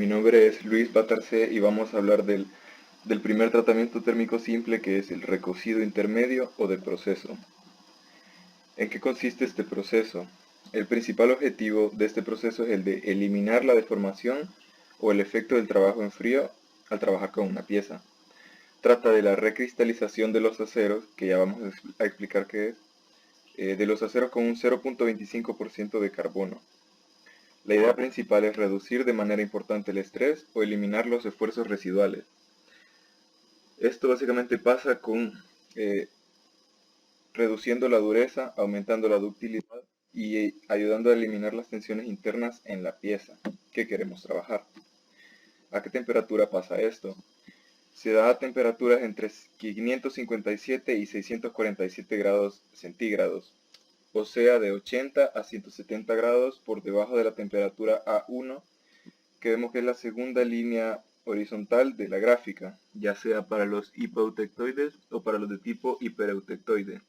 mi nombre es Luis Batarce y vamos a hablar del primer tratamiento térmico simple, que es el recocido intermedio o de proceso. ¿En qué consiste este proceso? El principal objetivo de este proceso es el de eliminar la deformación o el efecto del trabajo en frío al trabajar con una pieza. Trata de la recristalización de los aceros, que ya vamos a explicar qué es, de los aceros con un 0.25% de carbono. La idea principal es reducir de manera importante el estrés o eliminar los esfuerzos residuales. Esto básicamente pasa con reduciendo la dureza, aumentando la ductilidad y ayudando a eliminar las tensiones internas en la pieza que queremos trabajar. ¿A qué temperatura pasa esto? Se da a temperaturas entre 557 y 647 grados centígrados, o sea, de 80 a 170 grados por debajo de la temperatura A1, que vemos que es la segunda línea horizontal de la gráfica, ya sea para los hipoeutectoides o para los de tipo hipereutectoide.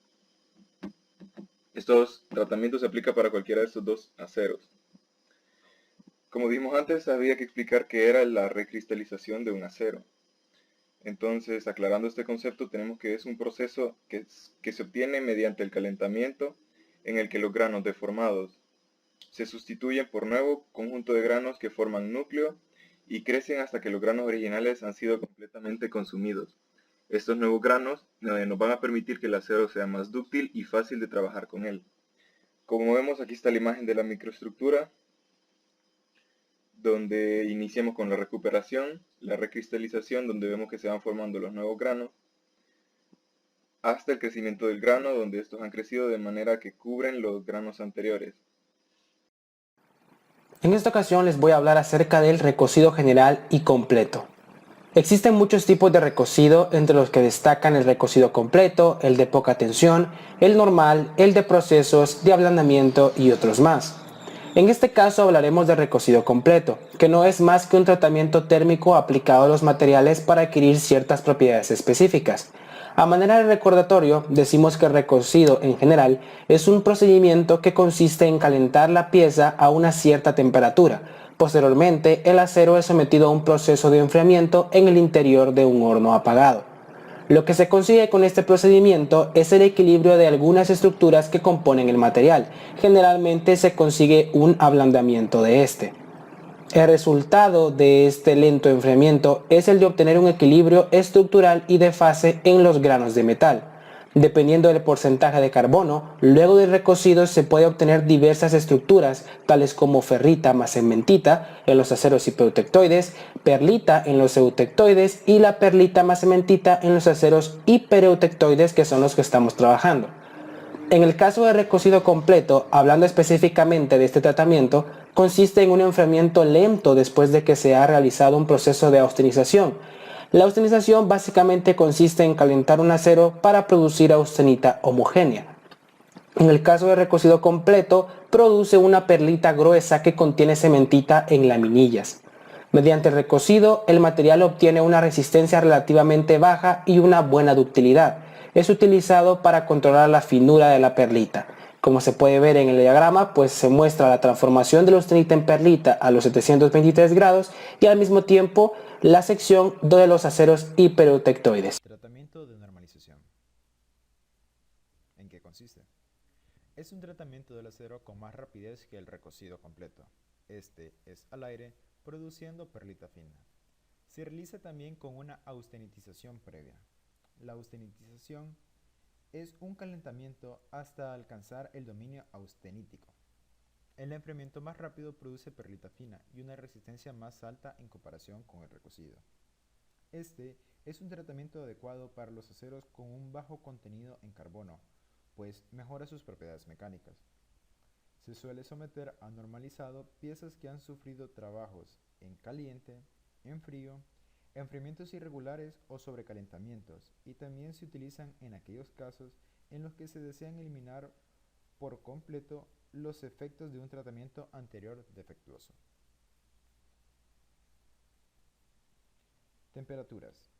Estos tratamientos se aplican para cualquiera de estos dos aceros. Como dijimos antes, había que explicar qué era la recristalización de un acero. Entonces, aclarando este concepto, tenemos que es un proceso que se obtiene mediante el calentamiento, en el que los granos deformados se sustituyen por nuevo conjunto de granos que forman núcleo y crecen hasta que los granos originales han sido completamente consumidos. Estos nuevos granos nos van a permitir que el acero sea más dúctil y fácil de trabajar con él. Como vemos, aquí está la imagen de la microestructura, donde iniciamos con la recuperación, la recristalización, donde vemos que se van formando los nuevos granos, hasta el crecimiento del grano, donde estos han crecido de manera que cubren los granos anteriores. En esta ocasión les voy a hablar acerca del recocido general y completo. Existen muchos tipos de recocido, entre los que destacan el recocido completo, el de poca tensión, el normal, el de procesos, de ablandamiento y otros más. En este caso hablaremos de recocido completo, que no es más que un tratamiento térmico aplicado a los materiales para adquirir ciertas propiedades específicas. A manera de recordatorio, decimos que el recocido en general es un procedimiento que consiste en calentar la pieza a una cierta temperatura. Posteriormente, el acero es sometido a un proceso de enfriamiento en el interior de un horno apagado. Lo que se consigue con este procedimiento es el equilibrio de algunas estructuras que componen el material. Generalmente se consigue un ablandamiento de este. El resultado de este lento enfriamiento es el de obtener un equilibrio estructural y de fase en los granos de metal. Dependiendo del porcentaje de carbono, luego del recocido se puede obtener diversas estructuras, tales como ferrita más cementita en los aceros hipoeutectoides, perlita en los eutectoides y la perlita más cementita en los aceros hipereutectoides, que son los que estamos trabajando. En el caso de recocido completo, hablando específicamente de este tratamiento, consiste en un enfriamiento lento después de que se ha realizado un proceso de austenización. La austenización básicamente consiste en calentar un acero para producir austenita homogénea. En el caso de recocido completo, produce una perlita gruesa que contiene cementita en laminillas. Mediante el recocido, el material obtiene una resistencia relativamente baja y una buena ductilidad. Es utilizado para controlar la finura de la perlita. Como se puede ver en el diagrama, pues se muestra la transformación de la austenita en perlita a los 723 grados y al mismo tiempo la sección de los aceros hipereutectoides. Tratamiento de normalización. ¿En qué consiste? Es un tratamiento del acero con más rapidez que el recocido completo. Este es al aire, produciendo perlita fina. Se realiza también con una austenitización previa. La austenitización es un calentamiento hasta alcanzar el dominio austenítico. El enfriamiento más rápido produce perlita fina y una resistencia más alta en comparación con el recocido. Este es un tratamiento adecuado para los aceros con un bajo contenido en carbono, pues mejora sus propiedades mecánicas. Se suele someter a normalizado piezas que han sufrido trabajos en caliente, en frío, enfriamientos irregulares o sobrecalentamientos, y también se utilizan en aquellos casos en los que se desean eliminar por completo los efectos de un tratamiento anterior defectuoso. Temperaturas.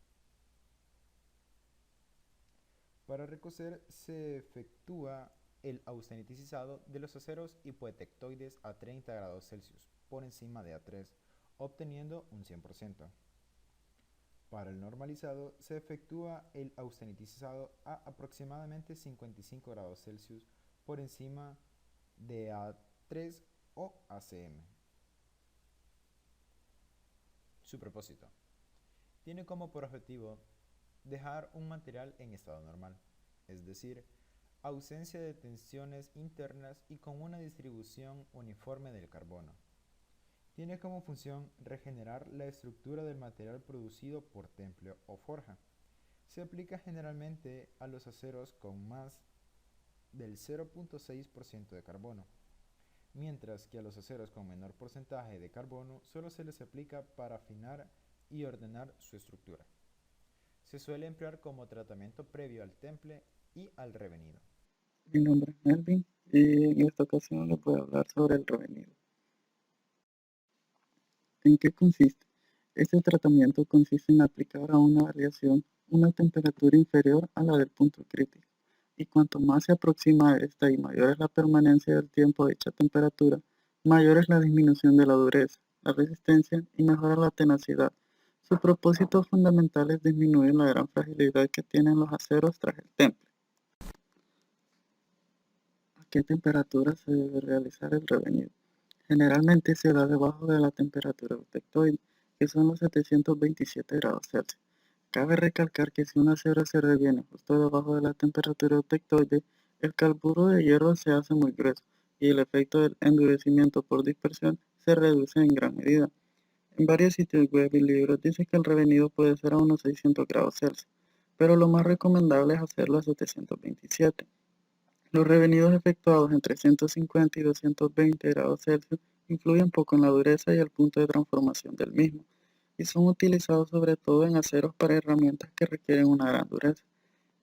Para recocer se efectúa el austenitizado de los aceros hipoetectoides a 30 grados Celsius por encima de A3 obteniendo un 100%. Para el normalizado se efectúa el austenitizado a aproximadamente 55 grados Celsius por encima de A3 o ACM. Su propósito. Tiene como por objetivo dejar un material en estado normal, es decir, ausencia de tensiones internas y con una distribución uniforme del carbono. Tiene como función regenerar la estructura del material producido por temple o forja. Se aplica generalmente a los aceros con más del 0.6% de carbono, mientras que a los aceros con menor porcentaje de carbono solo se les aplica para afinar y ordenar su estructura. Se suele emplear como tratamiento previo al temple y al revenido. Mi nombre es Melvin y en esta ocasión les voy a hablar sobre el revenido. ¿En qué consiste? Este tratamiento consiste en aplicar a una aleación una temperatura inferior a la del punto crítico, y cuanto más se aproxima a esta y mayor es la permanencia del tiempo a dicha temperatura, mayor es la disminución de la dureza, la resistencia y mejora la tenacidad. Su propósito fundamental es disminuir la gran fragilidad que tienen los aceros tras el temple. ¿A qué temperatura se debe realizar el revenido? Generalmente se da debajo de la temperatura eutectoide, que son los 727 grados Celsius. Cabe recalcar que si un acero se reviene justo debajo de la temperatura eutectoide, el carburo de hierro se hace muy grueso y el efecto del endurecimiento por dispersión se reduce en gran medida. En varios sitios web y libros dice que el revenido puede ser a unos 600 grados Celsius, pero lo más recomendable es hacerlo a 727. Los revenidos efectuados entre 150 y 220 grados Celsius influyen poco en la dureza y el punto de transformación del mismo, y son utilizados sobre todo en aceros para herramientas que requieren una gran dureza.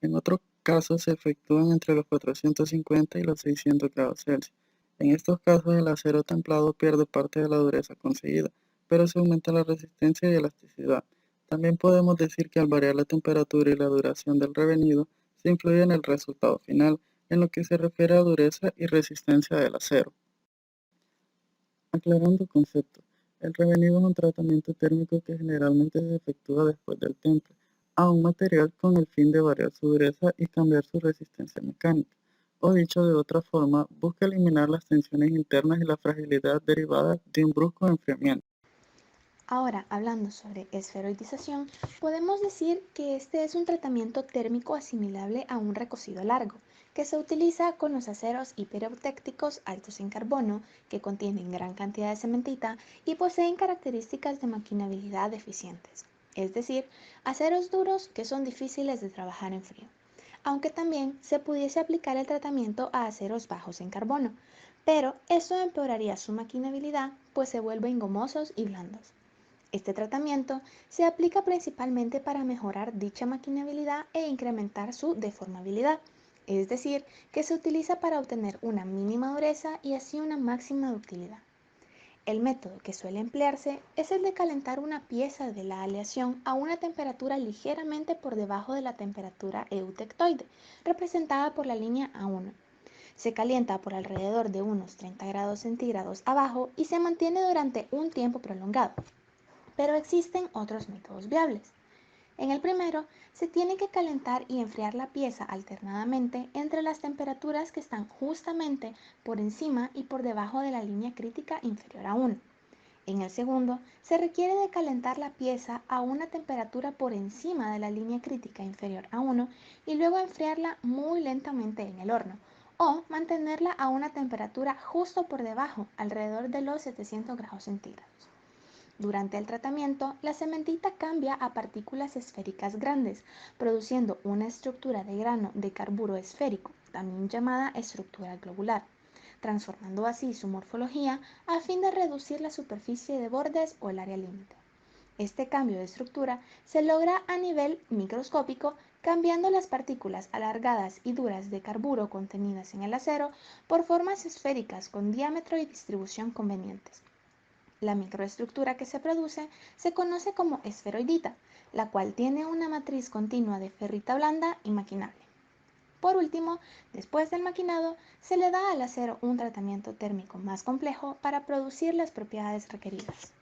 En otros casos se efectúan entre los 450 y los 600 grados Celsius. En estos casos el acero templado pierde parte de la dureza conseguida, pero se aumenta la resistencia y elasticidad. También podemos decir que al variar la temperatura y la duración del revenido, se influye en el resultado final, en lo que se refiere a dureza y resistencia del acero. Aclarando conceptos, el revenido es un tratamiento térmico que generalmente se efectúa después del temple a un material con el fin de variar su dureza y cambiar su resistencia mecánica. O dicho de otra forma, busca eliminar las tensiones internas y la fragilidad derivada de un brusco enfriamiento. Ahora, hablando sobre esferoidización, podemos decir que este es un tratamiento térmico asimilable a un recocido largo, que se utiliza con los aceros hipereutécticos altos en carbono, que contienen gran cantidad de cementita y poseen características de maquinabilidad eficientes, es decir, aceros duros que son difíciles de trabajar en frío. Aunque también se pudiese aplicar el tratamiento a aceros bajos en carbono, pero esto empeoraría su maquinabilidad, pues se vuelven gomosos y blandos. Este tratamiento se aplica principalmente para mejorar dicha maquinabilidad e incrementar su deformabilidad, es decir, que se utiliza para obtener una mínima dureza y así una máxima ductilidad. El método que suele emplearse es el de calentar una pieza de la aleación a una temperatura ligeramente por debajo de la temperatura eutectoide, representada por la línea A1. Se calienta por alrededor de unos 30 grados centígrados abajo y se mantiene durante un tiempo prolongado. Pero existen otros métodos viables. En el primero, se tiene que calentar y enfriar la pieza alternadamente entre las temperaturas que están justamente por encima y por debajo de la línea crítica inferior a 1. En el segundo, se requiere de calentar la pieza a una temperatura por encima de la línea crítica inferior a 1 y luego enfriarla muy lentamente en el horno o mantenerla a una temperatura justo por debajo, alrededor de los 700 grados centígrados. Durante el tratamiento, la cementita cambia a partículas esféricas grandes, produciendo una estructura de grano de carburo esférico, también llamada estructura globular, transformando así su morfología a fin de reducir la superficie de bordes o el área límite. Este cambio de estructura se logra a nivel microscópico, cambiando las partículas alargadas y duras de carburo contenidas en el acero por formas esféricas con diámetro y distribución convenientes. La microestructura que se produce se conoce como esferoidita, la cual tiene una matriz continua de ferrita blanda y maquinable. Por último, después del maquinado, se le da al acero un tratamiento térmico más complejo para producir las propiedades requeridas.